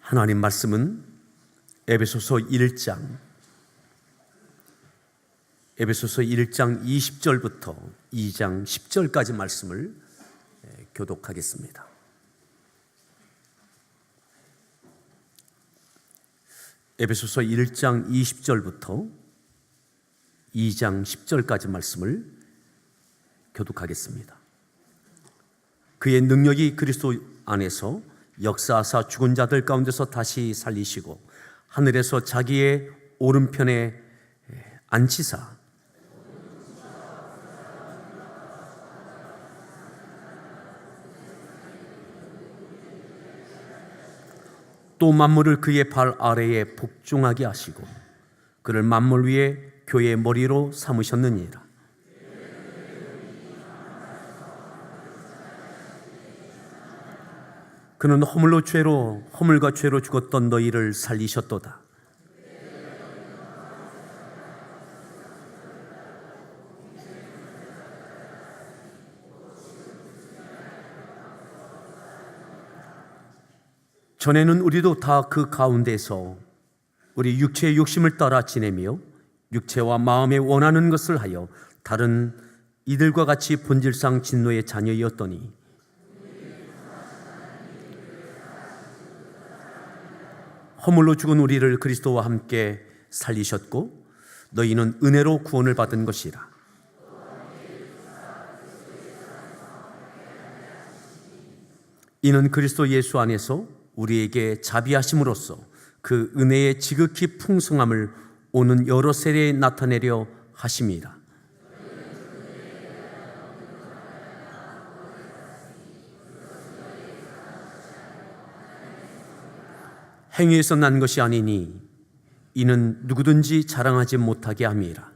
하나님 말씀은 에베소서 1장 20절부터 2장 10절까지 말씀을 교독하겠습니다. 에베소서 1장 20절부터 2장 10절까지 말씀을 교독하겠습니다. 그의 능력이 그리스도 안에서 역사하사 죽은 자들 가운데서 다시 살리시고 하늘에서 자기의 오른편에 앉히사 또 만물을 그의 발 아래에 복종하게 하시고 그를 만물 위에 교회의 머리로 삼으셨느니라. 그는 허물과 죄로 죽었던 너희를 살리셨도다. 전에는 우리도 다 그 가운데서 우리 육체의 욕심을 따라 지내며 육체와 마음에 원하는 것을 하여 다른 이들과 같이 본질상 진노의 자녀였더니 허물로 죽은 우리를 그리스도와 함께 살리셨고 너희는 은혜로 구원을 받은 것이라. 이는 그리스도 예수 안에서 우리에게 자비하심으로써 그 은혜의 지극히 풍성함을 오는 여러 세대에 나타내려 하심이라. 행위에서 난 것이 아니니 이는 누구든지 자랑하지 못하게 함이라.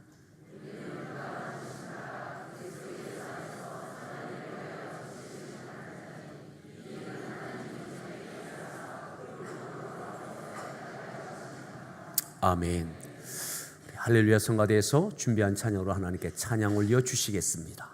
아멘. 할렐루야 성가대에서 준비한 찬양으로 하나님께 찬양 올려 주시겠습니다.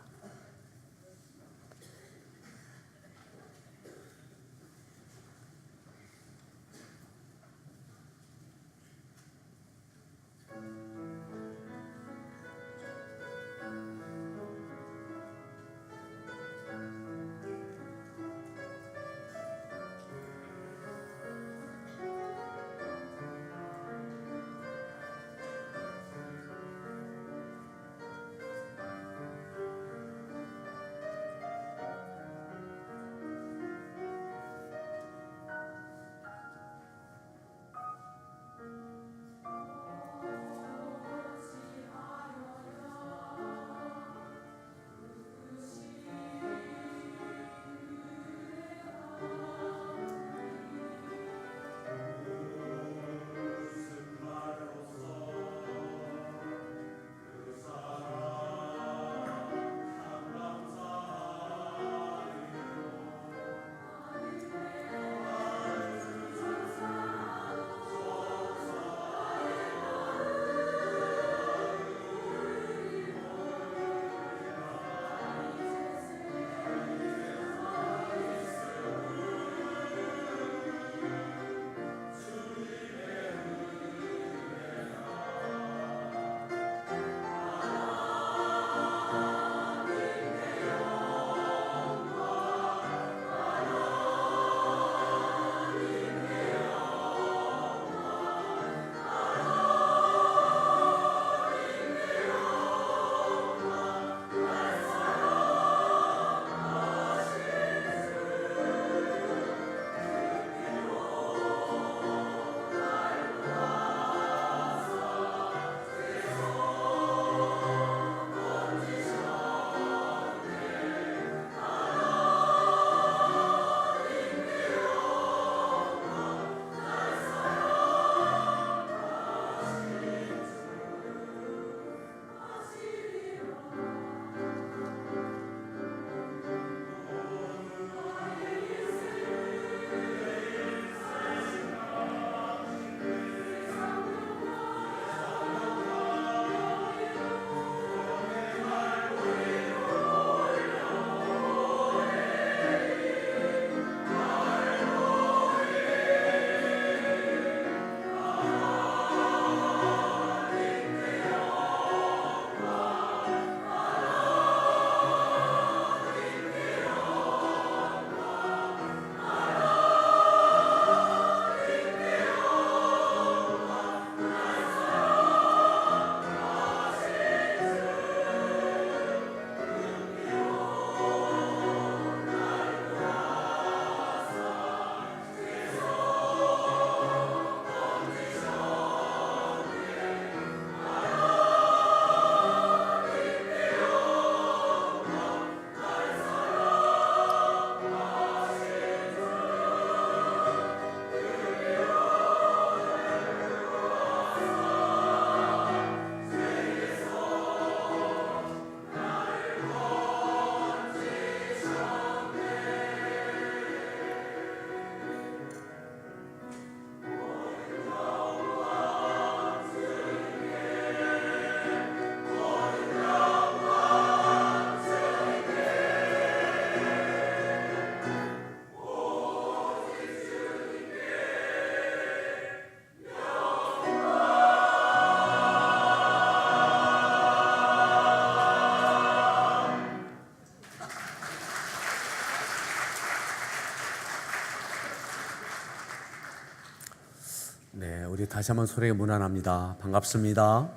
네, 우리 다시 한번 소리가 무난합니다. 반갑습니다.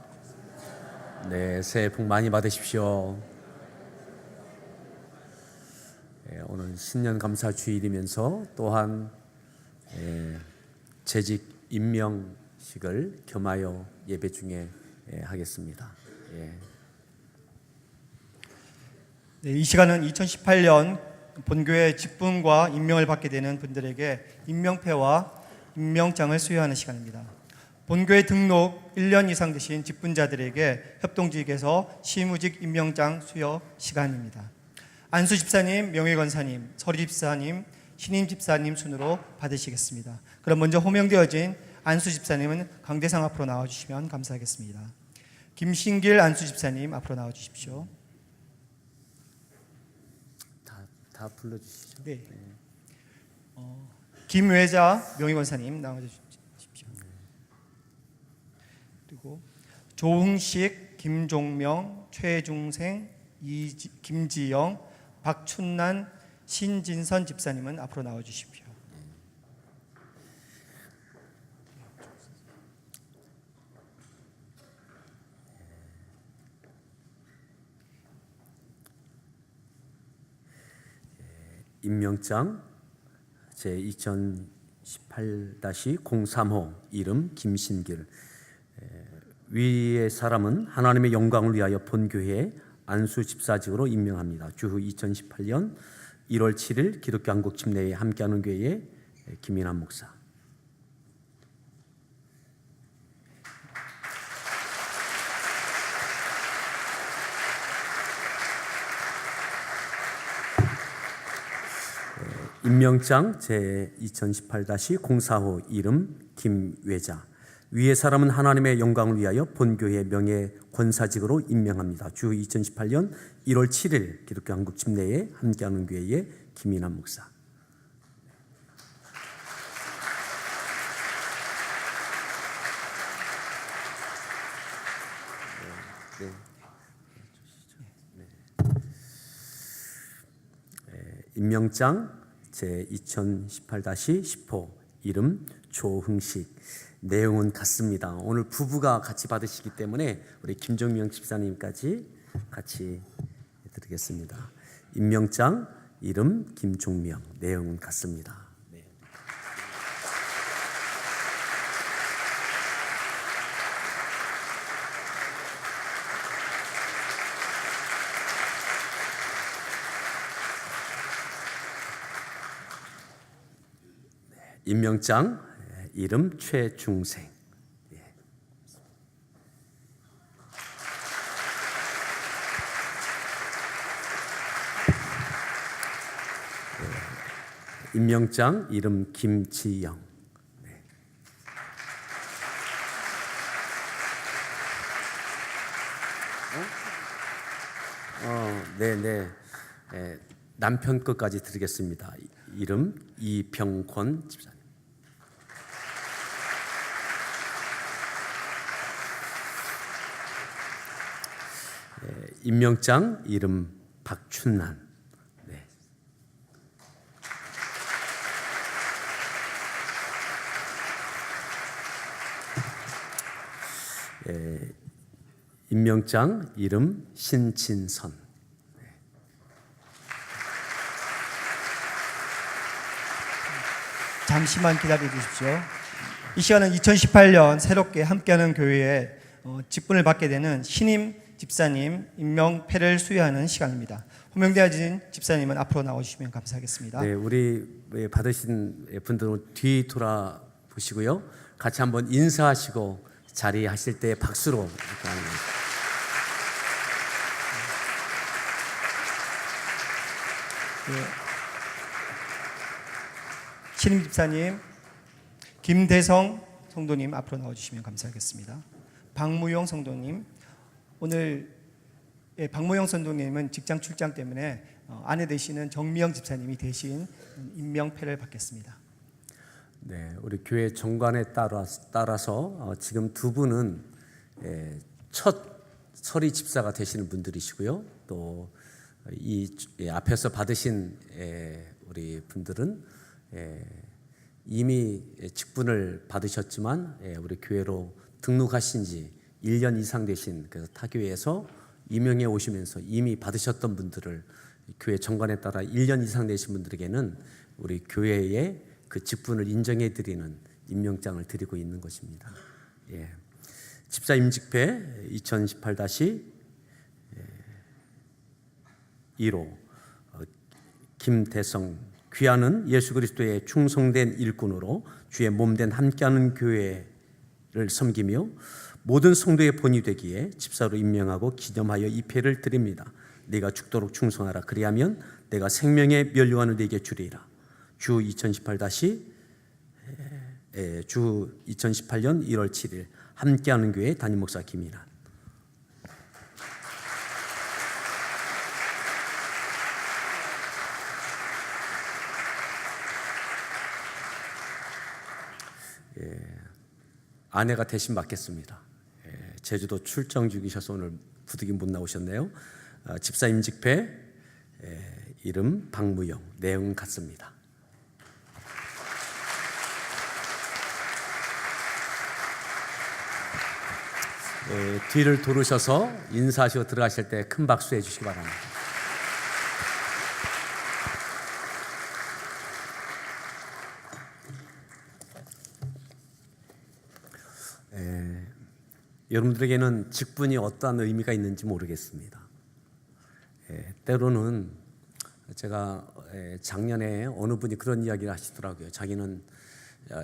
네, 새해 복 많이 받으십시오. 네, 오늘 신년 감사 주일이면서 또한 재직 임명식을 겸하여 예배 중에 하겠습니다. 네, 이 시간은 2018년 본교회 직분과 임명을 받게 되는 분들에게 임명패와 임명장을 수여하는 시간입니다. 본교회 등록 1년 이상 되신 직분자들에게 협동직에서 시무직 임명장 수여 시간입니다. 안수 집사님, 명예권사님, 서리 집사님, 신임 집사님 순으로 받으시겠습니다. 그럼 먼저 호명되어진 안수 집사님은 강대상 앞으로 나와주시면 감사하겠습니다. 김신길 안수 집사님 앞으로 나와주십시오. 다 불러주시죠. 네. 김외자 명의권사님 나와주십시오. 그리고 조흥식, 김종명, 최중생, 김지영, 박춘난, 신진선 집사님은 앞으로 나와주십시오. 임명장 제 2018-035 이름 김신길. 위의 사람은 하나님의 영광을 위하여 본교회에 안수 집사직으로 임명합니다. 주후 2018년 1월 7일 기독교 한국 침례에 함께하는 교회의 김인환 목사. 임명장 제 2018-045 이름 김외자. 위의 사람은 하나님의 영광을 위하여 본교회 명예 권사직으로 임명합니다. 주 2018년 1월 7일 기독교 한국 침례에 함께하는 교회의 김인환 목사. 임명장 제 2018-10호 이름 조흥식. 내용은 같습니다. 오늘 부부가 같이 받으시기 때문에 우리 김종명 집사님까지 같이 드리겠습니다. 임명장 이름 김종명. 내용은 같습니다. 네. 임명장 이름 최중생. 임명장 이름 김지영. 네. 남편 것까지 드리겠습니다. 이름 이병권 집사님. 임명장 이름 박춘난. 네. 임명장 이름 신진선. 네. 잠시만 기다려 주십시오. 이 시간은 2018년 새롭게 함께하는 교회에 직분을 받게 되는 신임 집사님 임명패를 수여하는 시간입니다. 호명되어진 집사님은 앞으로 나와주시면 감사하겠습니다. 네, 우리 받으신 분들은 뒤 돌아보시고요. 같이 한번 인사하시고 자리하실 때 박수로 이렇게 하는 거예요. 네. 신임 집사님, 김대성 성도님 앞으로 나와주시면 감사하겠습니다. 박무용 성도님, 오늘 박무용 성도님은 직장 출장 때문에 아내 되시는 정미영 집사님이 대신 임명패를 받겠습니다. 네, 우리 교회 정관에 따라서 지금 두 분은 첫 서리 집사가 되시는 분들이시고요. 또 이 앞에서 받으신 우리 분들은 이미 직분을 받으셨지만 우리 교회로 등록하신 지 1년 이상 되신 그래서 타교회에서 임명해 오시면서 이미 받으셨던 분들을 교회 정관에 따라 1년 이상 되신 분들에게는 우리 교회의 그 직분을 인정해 드리는 임명장을 드리고 있는 것입니다. 집사 임직회 2018-1호 김대성 귀하는 예수 그리스도의 충성된 일꾼으로 주의 몸된 함께하는 교회를 섬기며 모든 성도의 본이 되기에 집사로 임명하고 기념하여 입회를 드립니다. 내가 죽도록 충성하라. 그리하면 내가 생명의 면류관을 내게 주리라. 주 2018년 1월 7일 함께하는 교회 담임 목사 김일환. 아내가 대신 맡겠습니다. 제주도 출장 중이셔서 오늘 부득이 못 나오셨네요. 집사 임직회 이름 박무영, 내용 같습니다. 뒤를 돌으셔서 인사하시고 들어가실 때 큰 박수 해주시기 바랍니다. 여러분들에게는 직분이 어떠한 의미가 있는지 모르겠습니다. 때로는 제가 작년에 어느 분이 그런 이야기를 하시더라고요. 자기는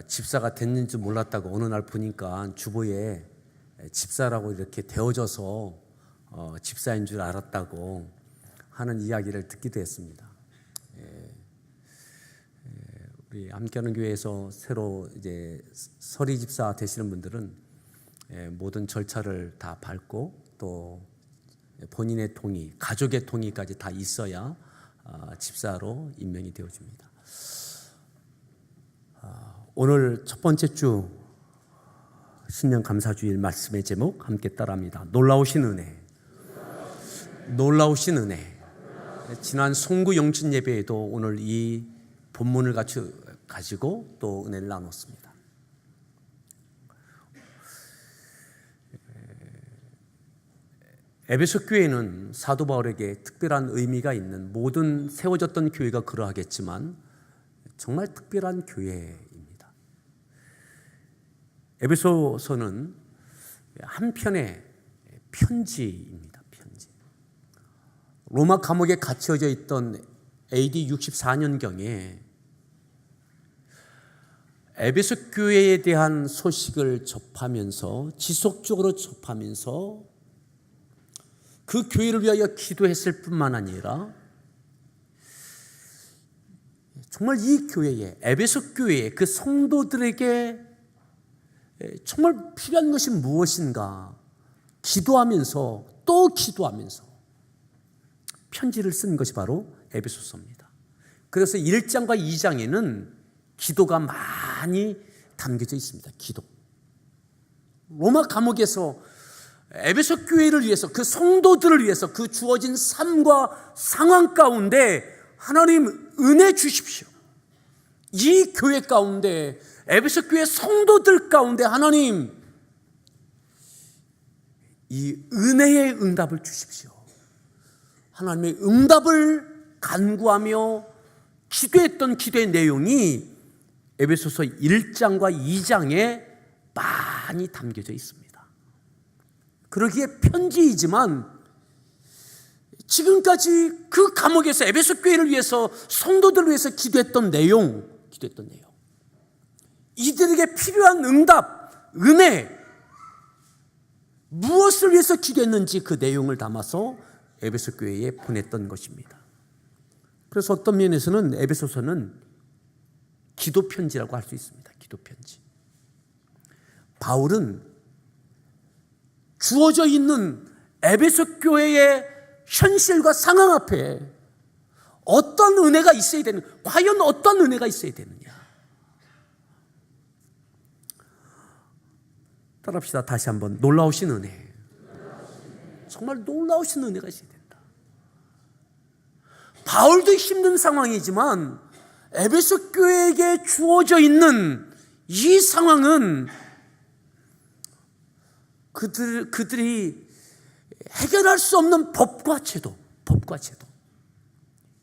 집사가 됐는지 몰랐다고 어느 날 보니까 주보에 집사라고 이렇게 되어져서 집사인 줄 알았다고 하는 이야기를 듣기도 했습니다. 우리 함께하는 교회에서 새로 이제 서리 집사 되시는 분들은 모든 절차를 다 밟고 또 본인의 동의, 가족의 동의까지 다 있어야 집사로 임명이 되어집니다. 오늘 첫 번째 주 신년 감사주일 말씀의 제목 함께 따라합니다. 놀라우신 은혜. 놀라우신 은혜. 지난 송구 영신 예배에도 오늘 이 본문을 가지고 또 은혜를 나눴습니다. 에베소 교회는 사도 바울에게 특별한 의미가 있는 모든 세워졌던 교회가 그러하겠지만 정말 특별한 교회입니다. 에베소서는 한편의 편지입니다. 편지. 로마 감옥에 갇혀져 있던 AD 64년경에 에베소 교회에 대한 소식을 접하면서 지속적으로 접하면서 그 교회를 위하여 기도했을 뿐만 아니라 정말 이 교회에 에베소 교회에 그 성도들에게 정말 필요한 것이 무엇인가 기도하면서 또 기도하면서 편지를 쓴 것이 바로 에베소서입니다. 그래서 1장과 2장에는 기도가 많이 담겨져 있습니다. 기도. 로마 감옥에서 에베소 교회를 위해서 그 성도들을 위해서 그 주어진 삶과 상황 가운데 하나님 은혜 주십시오. 이 교회 가운데 에베소 교회 성도들 가운데 하나님 이 은혜의 응답을 주십시오. 하나님의 응답을 간구하며 기도했던 기도의 내용이 에베소서 1장과 2장에 많이 담겨져 있습니다. 그러기에 편지이지만 지금까지 그 감옥에서 에베소 교회를 위해서 성도들을 위해서 기도했던 내용 이들에게 필요한 응답, 은혜 무엇을 위해서 기도했는지 그 내용을 담아서 에베소 교회에 보냈던 것입니다. 그래서 어떤 면에서는 에베소서는 기도 편지라고 할 수 있습니다. 기도 편지. 바울은 주어져 있는 에베소 교회의 현실과 상황 앞에 어떤 은혜가 있어야 되는, 과연 어떤 은혜가 있어야 되느냐. 따라합시다. 다시 한번. 놀라우신 은혜. 정말 놀라우신 은혜가 있어야 된다. 바울도 힘든 상황이지만 에베소 교회에게 주어져 있는 이 상황은 그들이 해결할 수 없는 법과 제도.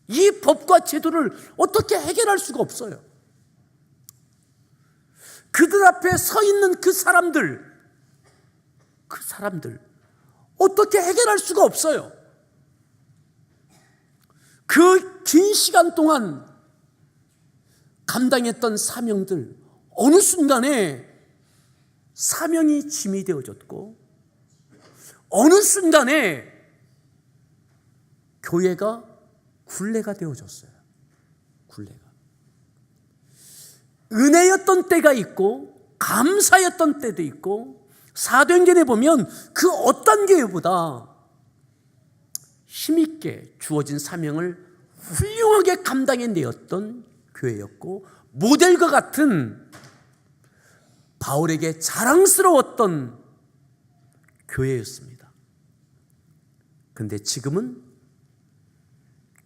이 법과 제도를 어떻게 해결할 수가 없어요. 그들 앞에 서 있는 그 사람들 어떻게 해결할 수가 없어요. 그 긴 시간 동안 감당했던 사명들, 어느 순간에 사명이 짐이 되어졌고, 어느 순간에 교회가 굴레가 되어졌어요. 굴레가. 은혜였던 때가 있고 감사였던 때도 있고, 사도행전에 보면 그 어떤 교회보다 힘있게 주어진 사명을 훌륭하게 감당해내었던 교회였고, 모델과 같은 바울에게 자랑스러웠던 교회였습니다. 그런데 지금은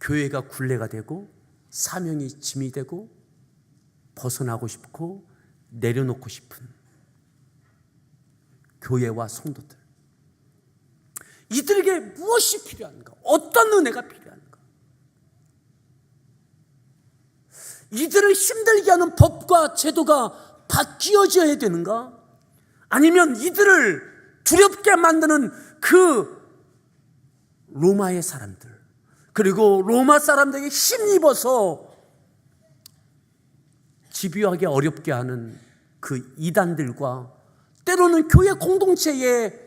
교회가 굴레가 되고 사명이 짐이 되고 벗어나고 싶고 내려놓고 싶은 교회와 성도들, 이들에게 무엇이 필요한가? 어떤 은혜가 필요한가? 이들을 힘들게 하는 법과 제도가 바뀌어져야 되는가? 아니면 이들을 두렵게 만드는 그 로마의 사람들, 그리고 로마 사람들에게 힘입어서 집요하게 어렵게 하는 그 이단들과 때로는 교회 공동체의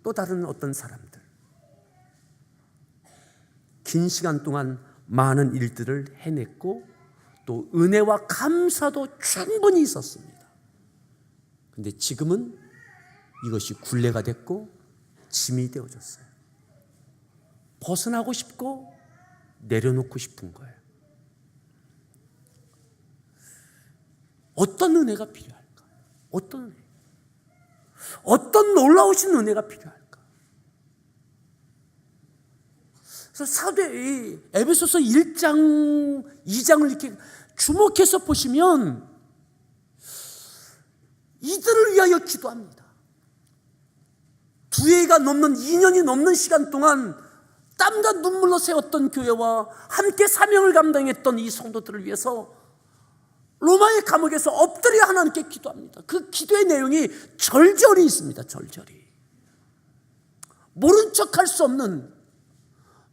또 다른 어떤 사람들, 긴 시간 동안 많은 일들을 해냈고 또 은혜와 감사도 충분히 있었습니다. 그런데 지금은 이것이 굴레가 됐고 짐이 되어졌어요. 벗어나고 싶고 내려놓고 싶은 거예요. 어떤 은혜가 필요할까? 어떤 은혜? 어떤 놀라우신 은혜가 필요할까? 그래서 에베소서 1장, 2장을 이렇게 주목해서 보시면 이들을 위하여 기도합니다. 2해가 넘는, 2년이 넘는 시간 동안 땀과 눈물로 세웠던 교회와 함께 사명을 감당했던 이 성도들을 위해서 로마의 감옥에서 엎드려 하나님께 기도합니다. 그 기도의 내용이 절절히 있습니다. 절절히. 모른 척할 수 없는,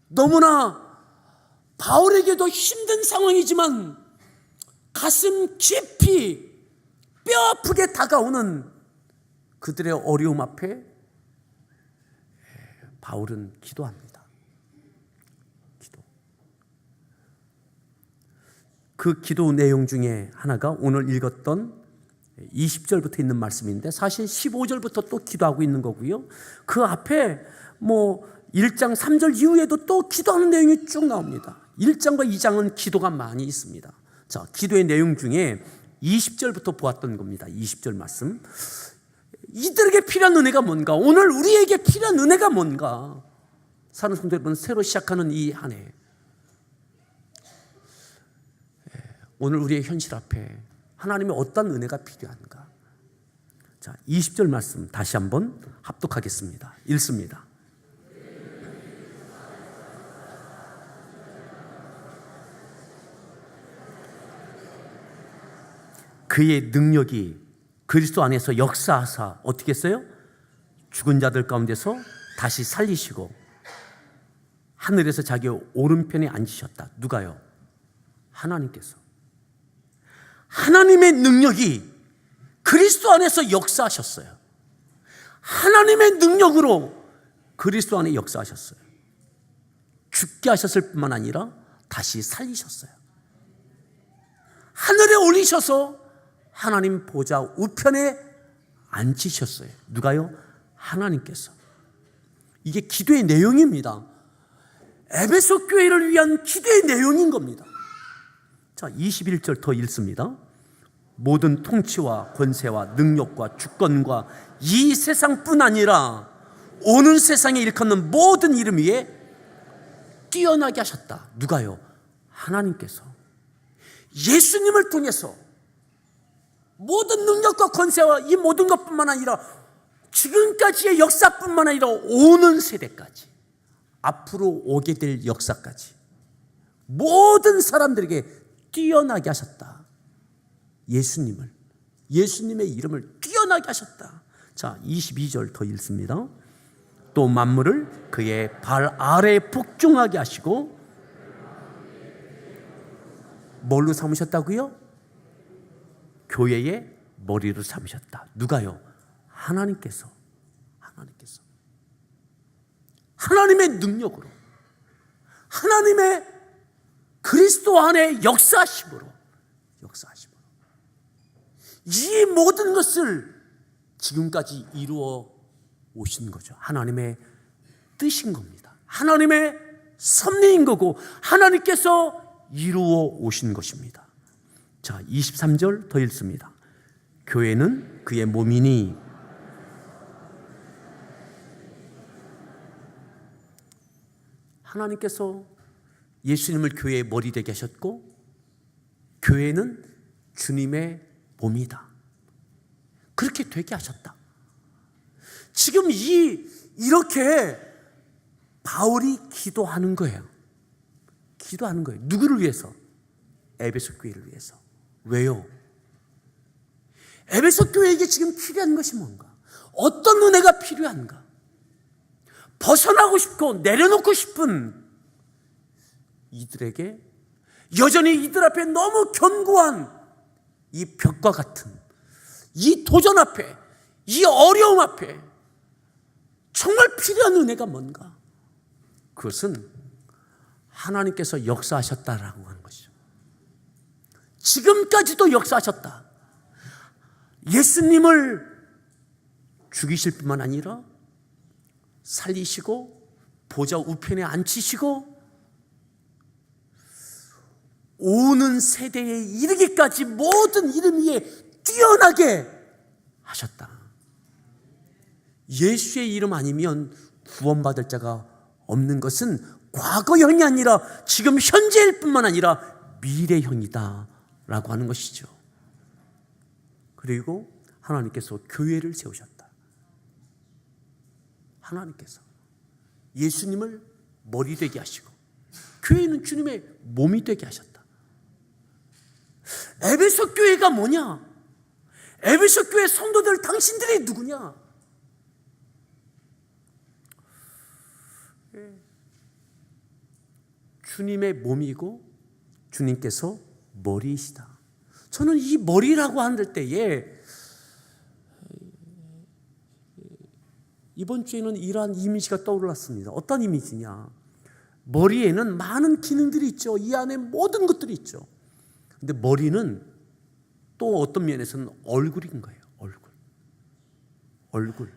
너무나 바울에게도 힘든 상황이지만 가슴 깊이 뼈 아프게 다가오는 그들의 어려움 앞에 바울은 기도합니다. 그 기도 내용 중에 하나가 오늘 읽었던 20절부터 있는 말씀인데, 사실 15절부터 또 기도하고 있는 거고요. 그 앞에 1장 3절 이후에도 또 기도하는 내용이 쭉 나옵니다. 1장과 2장은 기도가 많이 있습니다. 자, 기도의 내용 중에 20절부터 보았던 겁니다. 20절 말씀. 이들에게 필요한 은혜가 뭔가? 오늘 우리에게 필요한 은혜가 뭔가? 사는 성도 여러분, 새로 시작하는 이 한 해, 오늘 우리의 현실 앞에 하나님의 어떤 은혜가 필요한가? 자, 20절 말씀 다시 한번 합독하겠습니다. 읽습니다. 그의 능력이 그리스도 안에서 역사하사 어떻게 했어요? 죽은 자들 가운데서 다시 살리시고 하늘에서 자기 오른편에 앉으셨다. 누가요? 하나님께서. 하나님의 능력이 그리스도 안에서 역사하셨어요. 하나님의 능력으로 그리스도 안에 역사하셨어요. 죽게 하셨을 뿐만 아니라 다시 살리셨어요. 하늘에 올리셔서 하나님 보좌 우편에 앉히셨어요. 누가요? 하나님께서. 이게 기도의 내용입니다. 에베소 교회를 위한 기도의 내용인 겁니다. 자, 21절 더 읽습니다. 모든 통치와 권세와 능력과 주권과 이 세상뿐 아니라 오는 세상에 일컫는 모든 이름 위에 뛰어나게 하셨다. 누가요? 하나님께서. 예수님을 통해서 모든 능력과 권세와 이 모든 것뿐만 아니라 지금까지의 역사뿐만 아니라 오는 세대까지, 앞으로 오게 될 역사까지 모든 사람들에게 뛰어나게 하셨다. 예수님의 이름을 뛰어나게 하셨다. 자, 22절 더 읽습니다. 또 만물을 그의 발 아래에 복종하게 하시고, 뭘로 삼으셨다고요? 교회의 머리로 삼으셨다. 누가요? 하나님께서 하나님의 능력으로, 하나님의 그리스도 안에 역사하심으로 이 모든 것을 지금까지 이루어 오신 거죠. 하나님의 뜻인 겁니다. 하나님의 섭리인 거고 하나님께서 이루어 오신 것입니다. 자, 23절 더 읽습니다. 교회는 그의 몸이니, 하나님께서 예수님을 교회의 머리 되게 하셨고, 교회는 주님의 몸이다. 그렇게 되게 하셨다. 지금 이렇게 바울이 기도하는 거예요. 누구를 위해서? 에베소 교회를 위해서. 왜요? 에베소 교회에게 지금 필요한 것이 뭔가? 어떤 은혜가 필요한가? 벗어나고 싶고 내려놓고 싶은 이들에게 여전히 이들 앞에 너무 견고한 이 벽과 같은 이 도전 앞에, 이 어려움 앞에 정말 필요한 은혜가 뭔가? 그것은 하나님께서 역사하셨다라고 하는 것이죠. 지금까지도 역사하셨다. 예수님을 죽이실 뿐만 아니라 살리시고 보좌 우편에 앉히시고 오는 세대에 이르기까지 모든 이름 위에 뛰어나게 하셨다. 예수의 이름 아니면 구원받을 자가 없는 것은 과거형이 아니라 지금 현재일 뿐만 아니라 미래형이다 라고 하는 것이죠. 그리고 하나님께서 교회를 세우셨다. 하나님께서 예수님을 머리 되게 하시고 교회는 주님의 몸이 되게 하셨다. 에베소 교회가 뭐냐? 에베소 교회 성도들, 당신들이 누구냐? 주님의 몸이고 주님께서 머리이시다. 저는 이 머리라고 할 때에 이번 주에는 이러한 이미지가 떠올랐습니다. 어떤 이미지냐? 머리에는 많은 기능들이 있죠. 이 안에 모든 것들이 있죠. 근데 머리는 또 어떤 면에서는 얼굴인 거예요. 얼굴.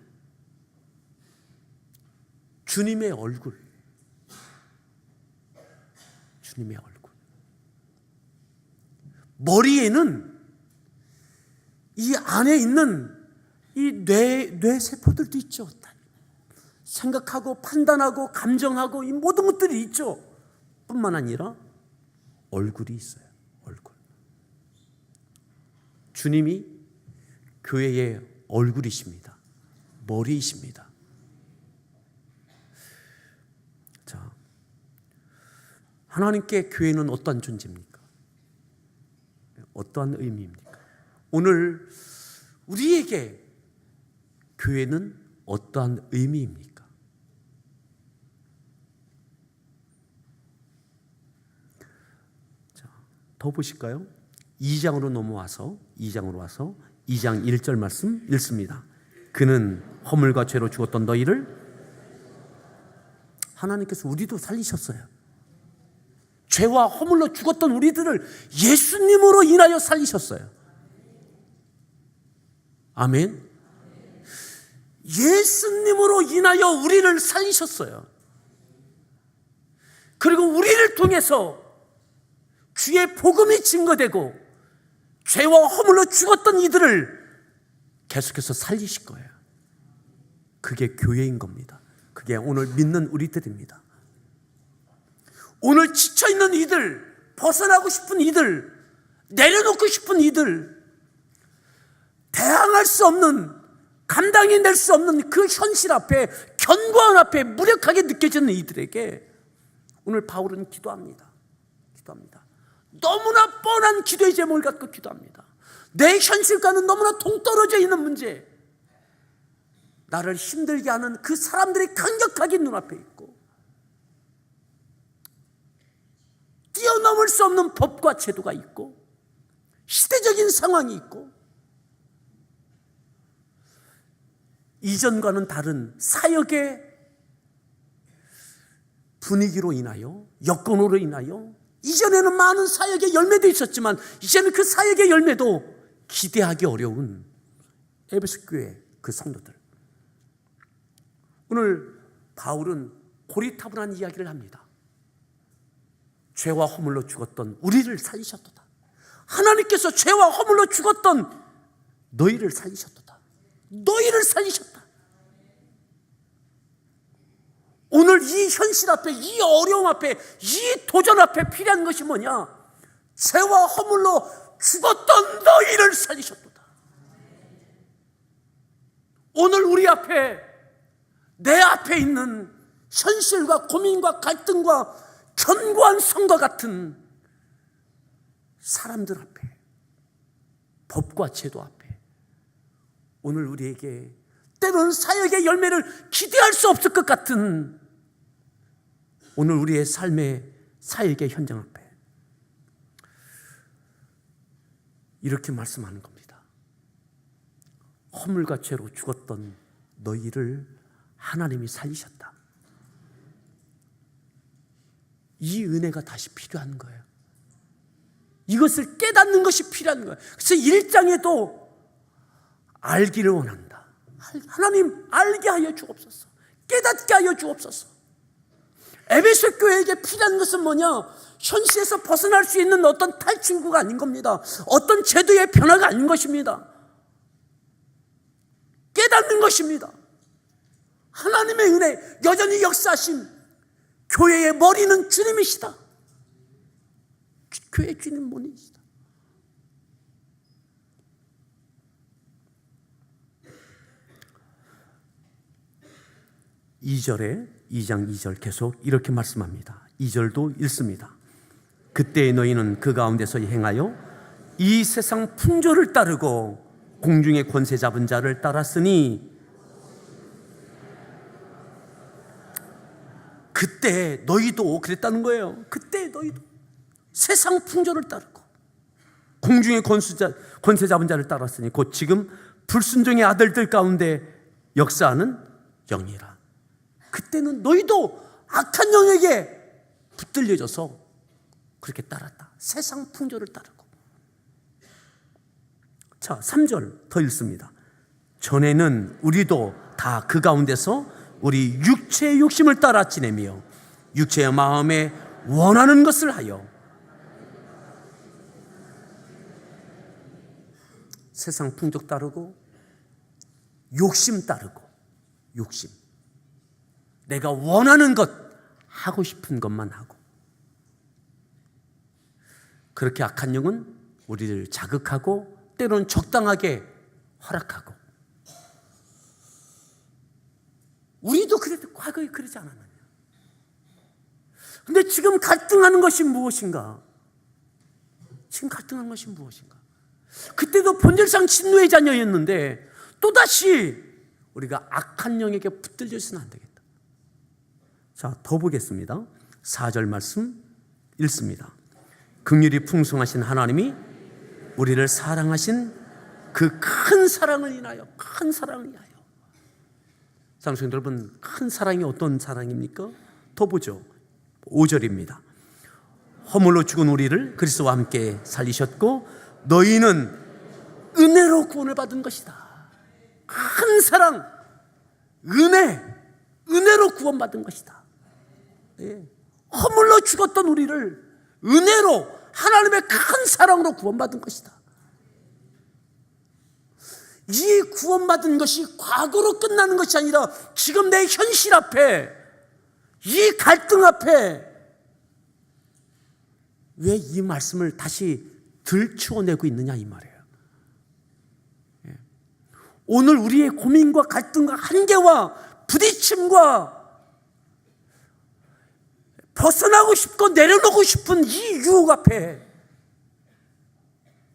주님의 얼굴. 머리에는 이 안에 있는 이 뇌세포들도 있죠. 생각하고 판단하고 감정하고 이 모든 것들이 있죠. 뿐만 아니라 얼굴이 있어요. 얼굴. 주님이 교회의 얼굴이십니다. 머리이십니다. 자, 하나님께 교회는 어떠한 존재입니까? 어떠한 의미입니까? 오늘 우리에게 교회는 어떠한 의미입니까? 자, 더 보실까요? 2장으로 넘어와서 2장 1절 말씀 읽습니다. 그는 허물과 죄로 죽었던 너희를 하나님께서 우리도 살리셨어요. 죄와 허물로 죽었던 우리들을 예수님으로 인하여 살리셨어요. 아멘. 예수님으로 인하여 우리를 살리셨어요. 그리고 우리를 통해서 주의 복음이 증거되고 죄와 허물로 죽었던 이들을 계속해서 살리실 거예요. 그게 교회인 겁니다. 그게 오늘 믿는 우리들입니다. 오늘 지쳐있는 이들, 벗어나고 싶은 이들, 내려놓고 싶은 이들, 대항할 수 없는, 감당해 낼 수 없는 그 현실 앞에, 견고한 앞에 무력하게 느껴지는 이들에게 오늘 바울은 기도합니다. 너무나 뻔한 기도의 제목을 갖고 기도합니다. 내 현실과는 너무나 동떨어져 있는 문제, 나를 힘들게 하는 그 사람들이 강력하게 눈앞에 있고, 뛰어넘을 수 없는 법과 제도가 있고, 시대적인 상황이 있고, 이전과는 다른 사역의 분위기로 인하여, 여건으로 인하여, 이전에는 많은 사역의 열매도 있었지만 이제는 그 사역의 열매도 기대하기 어려운 에베소 교회 그 성도들. 오늘 바울은 고리타분한 이야기를 합니다. 죄와 허물로 죽었던 우리를 살리셨도다. 하나님께서 죄와 허물로 죽었던 너희를 살리셨도다. 너희를 살리셨다. 오늘 이 현실 앞에, 이 어려움 앞에, 이 도전 앞에 필요한 것이 뭐냐? 죄와 허물로 죽었던 너희를 살리셨도다. 오늘 우리 앞에, 내 앞에 있는 현실과 고민과 갈등과 견고한 성과 같은 사람들 앞에, 법과 제도 앞에, 오늘 우리에게 때로는 사역의 열매를 기대할 수 없을 것 같은 오늘 우리의 삶의 사역의 현장 앞에 이렇게 말씀하는 겁니다. 허물과 죄로 죽었던 너희를 하나님이 살리셨다. 이 은혜가 다시 필요한 거예요. 이것을 깨닫는 것이 필요한 거예요. 그래서 1장에도 알기를 원한다. 하나님 알게 하여 주옵소서. 깨닫게 하여 주옵소서. 에베소 교회에게 필요한 것은 뭐냐? 현실에서 벗어날 수 있는 어떤 탈출구가 아닌 겁니다. 어떤 제도의 변화가 아닌 것입니다. 깨닫는 것입니다. 하나님의 은혜, 여전히 역사하신 교회의 머리는 주님이시다. 교회의 주님 머리이시다. (2장 2절) 계속 이렇게 말씀합니다. 2절도 읽습니다. 그때 너희는 그 가운데서 행하여 이 세상 풍조를 따르고 공중의 권세 잡은 자를 따랐으니, 그때 너희도 그랬다는 거예요. 그때 너희도 세상 풍조를 따르고 공중의 권세 잡은 자를 따랐으니 곧 지금 불순종의 아들들 가운데 역사하는 영이라. 그때는 너희도 악한 영에게 붙들려져서 그렇게 따랐다. 세상 풍조를 따르고. 자, 3절 더 읽습니다. 전에는 우리도 다 그 가운데서 우리 육체의 욕심을 따라 지내며 육체의 마음에 원하는 것을 하여 세상 풍족 따르고 욕심 따르고, 욕심, 내가 원하는 것, 하고 싶은 것만 하고, 그렇게 악한 영은 우리를 자극하고 때로는 적당하게 허락하고. 우리도 그래도 과거에 그러지 않았느냐? 근데 지금 갈등하는 것이 무엇인가? 그때도 본질상 진노의 자녀였는데 또다시 우리가 악한 영에게 붙들려서는 안 되겠다. 자, 더 보겠습니다. 4절 말씀 읽습니다. 긍휼이 풍성하신 하나님이 우리를 사랑하신 그 큰 사랑을 인하여, 큰 사랑을 위하여. 사랑하는 여러분, 큰 사랑이 어떤 사랑입니까? 더 보죠. 5절입니다. 허물로 죽은 우리를 그리스도와 함께 살리셨고 너희는 은혜로 구원을 받은 것이다. 큰 사랑, 은혜로 구원받은 것이다. 예. 허물로 죽었던 우리를 은혜로, 하나님의 큰 사랑으로 구원받은 것이다. 이 구원받은 것이 과거로 끝나는 것이 아니라 지금 내 현실 앞에, 이 갈등 앞에 왜 이 말씀을 다시 들추어내고 있느냐 이 말이에요. 예. 오늘 우리의 고민과 갈등과 한계와 부딪힘과 벗어나고 싶고 내려놓고 싶은 이 유혹 앞에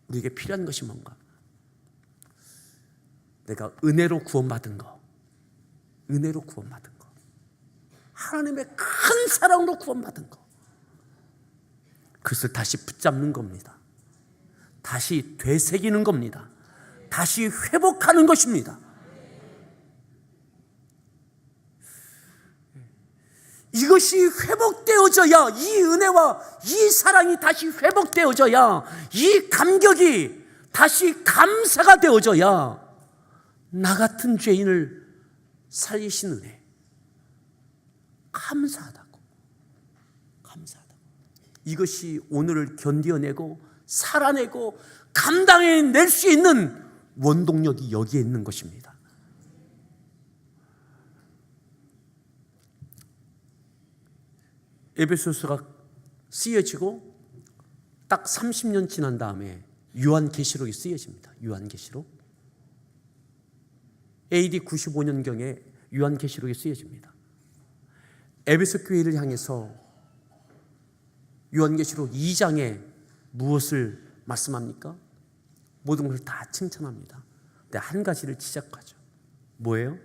우리에게 필요한 것이 뭔가? 내가 은혜로 구원받은 거, 은혜로 구원받은 거, 하나님의 큰 사랑으로 구원받은 거, 그것을 다시 붙잡는 겁니다. 다시 되새기는 겁니다. 다시 회복하는 것입니다. 이것이 회복되어져야, 이 은혜와 이 사랑이 다시 회복되어져야, 이 감격이 다시 감사가 되어져야 나 같은 죄인을 살리신 은혜, 감사하다고, 감사하다고. 이것이 오늘을 견뎌내고 살아내고 감당해낼 수 있는 원동력이 여기에 있는 것입니다. 에베소서가 쓰여지고 딱 30년 지난 다음에 요한계시록이 쓰여집니다. 요한계시록. AD 95년경에 요한계시록이 쓰여집니다. 에베소 교회를 향해서 요한계시록 2장에 무엇을 말씀합니까? 모든 것을 다 칭찬합니다. 근데 한 가지를 지적하죠. 뭐예요?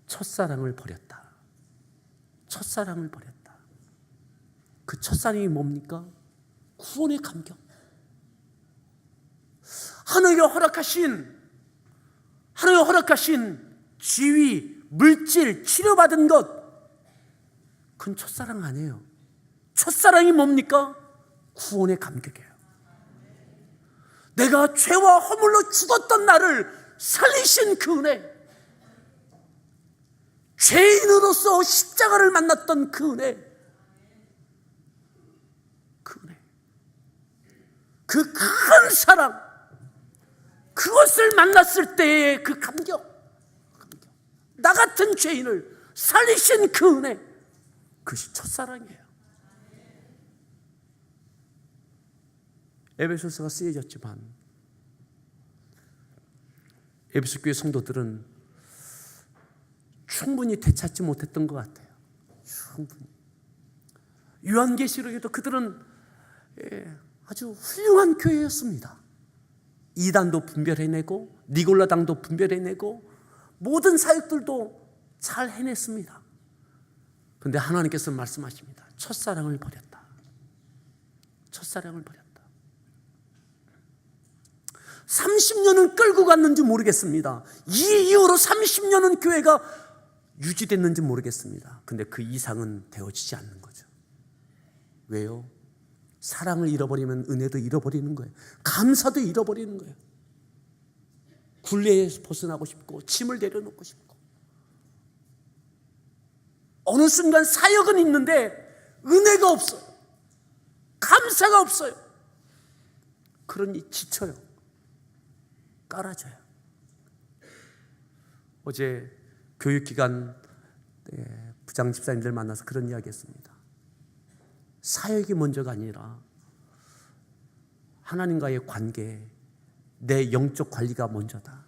첫사랑을 버렸다. 첫사랑을 버렸다. 그 첫사랑이 뭡니까? 구원의 감격. 하나님이 허락하신 지위, 물질, 치료받은 것, 그건 첫사랑 아니에요. 첫사랑이 뭡니까? 구원의 감격이에요. 내가 죄와 허물로 죽었던 나를 살리신 그 은혜, 죄인으로서 십자가를 만났던 그 은혜, 그 큰 사랑, 그것을 만났을 때의 그 감격, 나 같은 죄인을 살리신 그 은혜, 그것이 첫사랑이에요. 에베소서가 쓰여졌지만 에베소 교회 성도들은 충분히 되찾지 못했던 것 같아요. 충분히. 요한계시록에도 그들은 아주 훌륭한 교회였습니다. 이단도 분별해내고 니골라당도 분별해내고 모든 사역들도 잘 해냈습니다. 그런데 하나님께서 말씀하십니다. 첫사랑을 버렸다. 첫사랑을 버렸다. 30년은 끌고 갔는지 모르겠습니다. 이 이후로 30년은 교회가 유지됐는지 모르겠습니다. 근데 그 이상은 되어지지 않는 거죠. 왜요? 사랑을 잃어버리면 은혜도 잃어버리는 거예요. 감사도 잃어버리는 거예요. 굴레에서 벗어나고 싶고 짐을 내려놓고 싶고, 어느 순간 사역은 있는데 은혜가 없어요. 감사가 없어요. 그러니 지쳐요. 깔아져요. 어제 교육기관 부장 집사님들 만나서 그런 이야기 했습니다. 사역이 먼저가 아니라 하나님과의 관계, 내 영적 관리가 먼저다.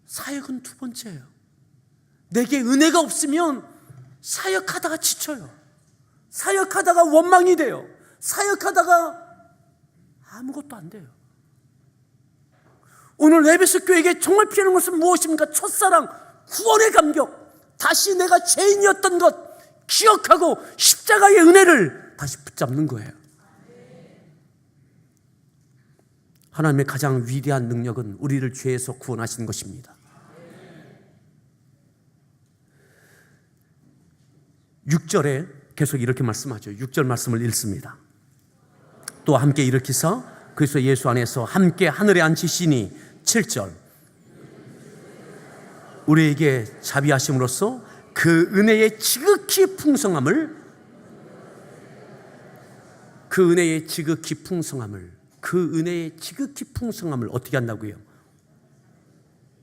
사역은 두 번째예요. 내게 은혜가 없으면 사역하다가 지쳐요. 사역하다가 원망이 돼요. 사역하다가 아무것도 안 돼요. 오늘 에베소 교회에게 정말 필요한 것은 무엇입니까? 첫사랑, 구원의 감격, 다시 내가 죄인이었던 것 기억하고 십자가의 은혜를 다시 붙잡는 거예요. 하나님의 가장 위대한 능력은 우리를 죄에서 구원하시는 것입니다. 6절에 계속 이렇게 말씀하죠. 6절 말씀을 읽습니다. 또 함께 일으키사 그리스도 예수 안에서 함께 하늘에 앉히시니 7절 우리에게 자비하심으로써 그 은혜의 지극히 풍성함을 그 은혜의 지극히 풍성함을 어떻게 한다고요?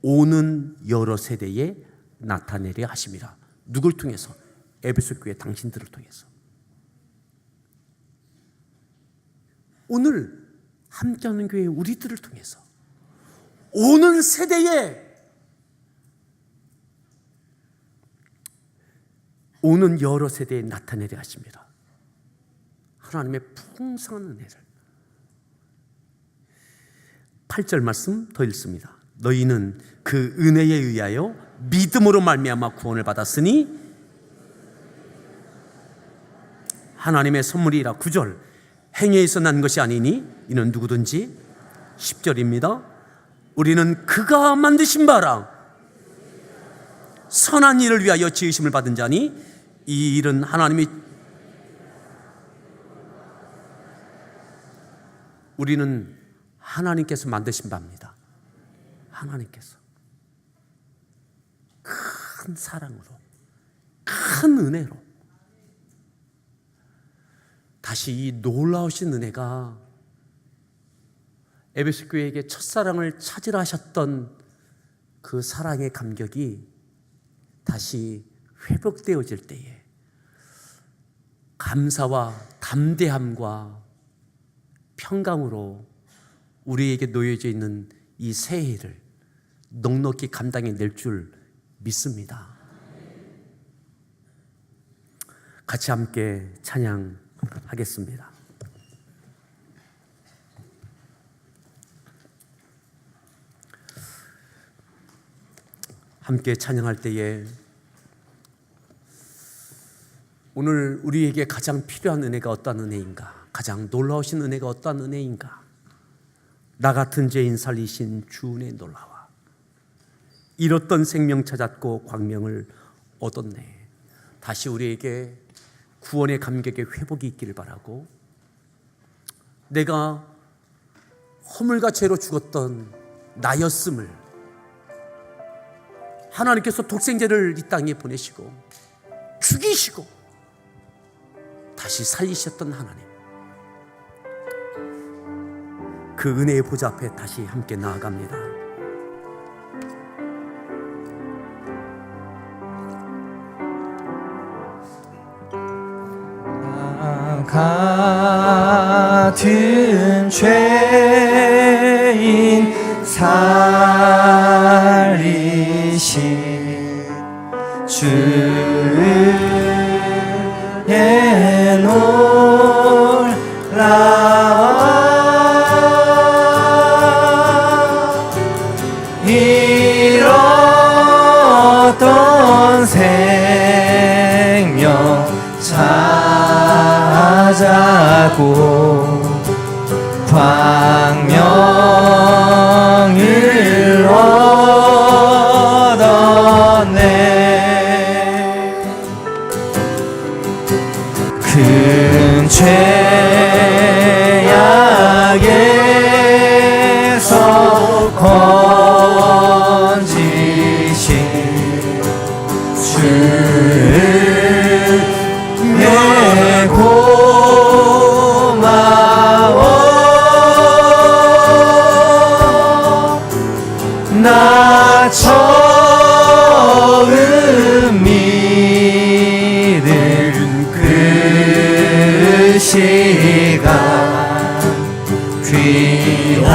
오는 여러 세대에 나타내려 하심이라. 누굴 통해서? 에베소 교회 당신들을 통해서. 오늘 함께하는 교회 우리들을 통해서 오는 세대에, 오는 여러 세대에 나타내려 하십니다. 하나님의 풍성한 은혜를. 8절 말씀 더 읽습니다. 너희는 그 은혜에 의하여 믿음으로 말미암아 구원을 받았으니 하나님의 선물이라. 9절 행위에서 난 것이 아니니 이는 누구든지. 10절입니다. 우리는 그가 만드신 바라 선한 일을 위하여 지으심을 받은 자니 이 일은 하나님이, 우리는 하나님께서 만드신 바입니다. 하나님께서 큰 사랑으로, 큰 은혜로 다시 이 놀라우신 은혜가 에베소 교회에게 첫사랑을 찾으라 하셨던 그 사랑의 감격이 다시 회복되어질 때에 감사와 담대함과 평강으로 우리에게 놓여져 있는 이 새해를 넉넉히 감당해낼 줄 믿습니다. 같이 함께 찬양하겠습니다. 함께 찬양할 때에 오늘 우리에게 가장 필요한 은혜가 어떤 은혜인가? 가장 놀라우신 은혜가 어떤 은혜인가? 나 같은 죄인 살리신 주 은혜 놀라와. 잃었던 생명 찾았고 광명을 얻었네. 다시 우리에게 구원의 감격의 회복이 있기를 바라고, 내가 허물과 죄로 죽었던 나였음을 하나님께서 독생자를 이 땅에 보내시고 죽이시고 다시 살리셨던 하나님, 그 은혜의 보좌 앞에 다시 함께 나아갑니다. 같은 죄인 살리신 주의 놀라와. 잃었던 생명 찾았고 광명을 얻었네. 큰 죄악에서 건지신 주의 고마워. 나 처음 믿은 그 시간 귀하고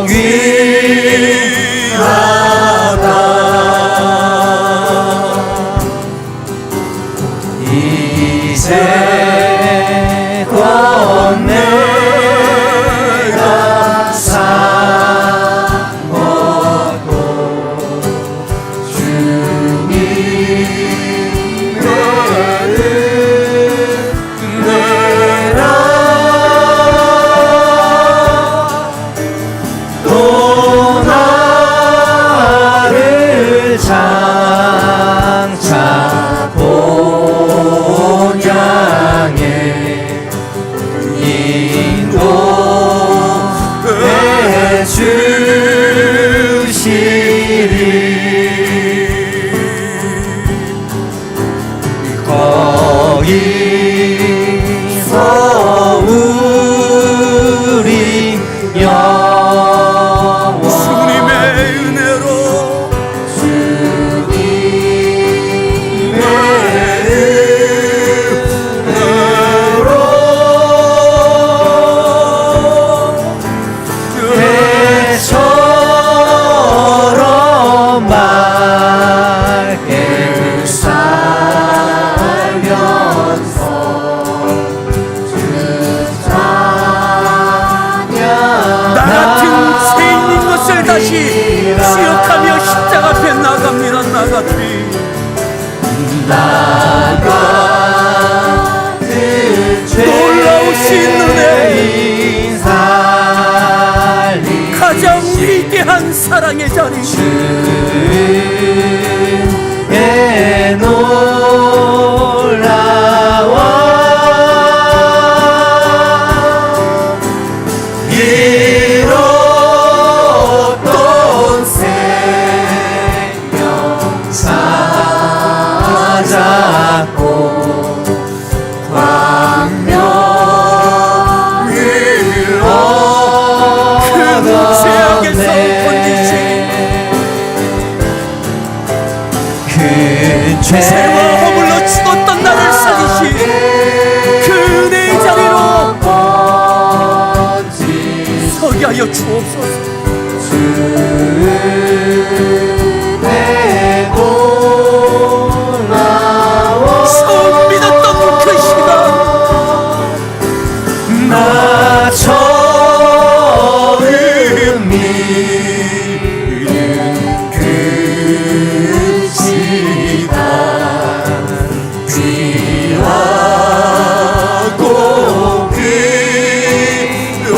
귀하다. 이제껏 내가 살 다시 기억하며 십자가 앞에 나갑니다. 놀라우신 은혜, 가장 위대한 사랑의 자리, 이로돈 생명 찾았고 광명을 얻었네. 죄악에서 건지신 죄와 허물로 죽었던 나를 살리신 그 은혜의 자리로 서게 하여 주옵소서. 처음 믿었던 그 시간, 나 처음 믿는 그 시간 귀하고 귀하다며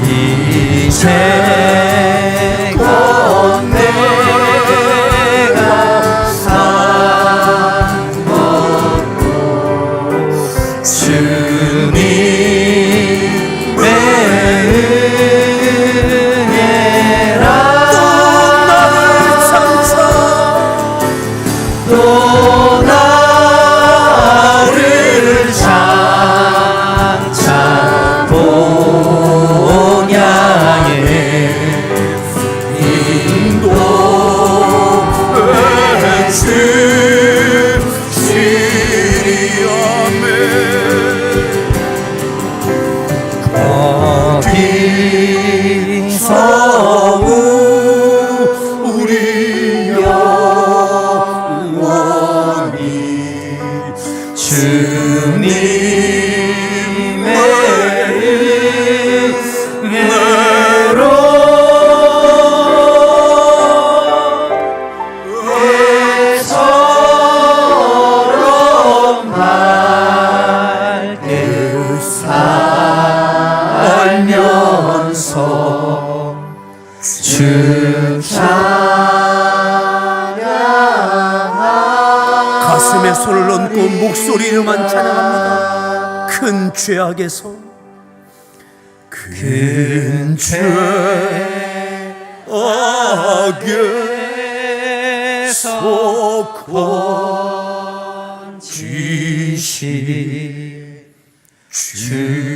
이제 곧 내가 산 것도 주님의 은혜라. 또 나를 장차 본향에 인도해 주시리. 아멘. 거기서 우리 영원히 주님의 은혜로 애처럼 밝게 살면서 주 찬양하. 가슴에 손을 얹고 목소리로만 찬양합니다. 큰 죄악에서 큰 죄악에서 건지시 주의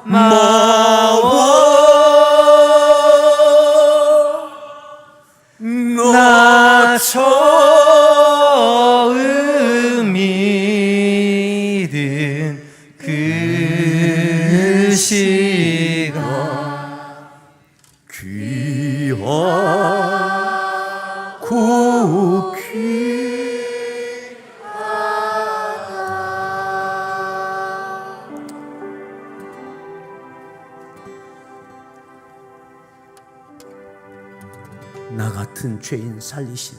고마워. 나 처음 믿은 그 시간 귀하고 나 같은 죄인 살리신,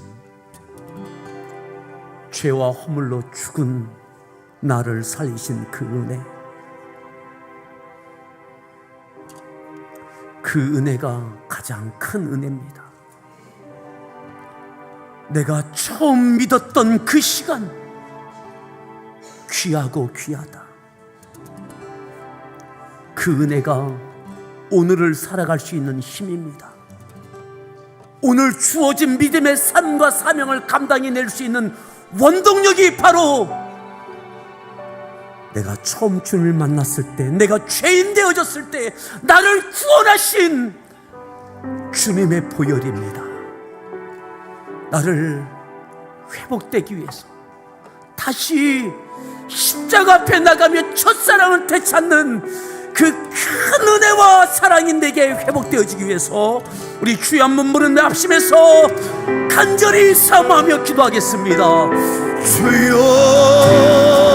죄와 허물로 죽은 나를 살리신 그 은혜, 그 은혜가 가장 큰 은혜입니다. 내가 처음 믿었던 그 시간, 귀하고 귀하다. 그 은혜가 오늘을 살아갈 수 있는 힘입니다. 오늘 주어진 믿음의 삶과 사명을 감당해낼 수 있는 원동력이 바로 내가 처음 주님을 만났을 때, 내가 죄인 되어졌을 때 나를 구원하신 주님의 보혈입니다. 나를 회복되기 위해서 다시 십자가 앞에 나가며 첫사랑을 되찾는 그 큰 은혜와 사랑이 내게 회복되어지기 위해서 우리 주여 한번 부르는 합심해서 간절히 사모하며 기도하겠습니다. 주여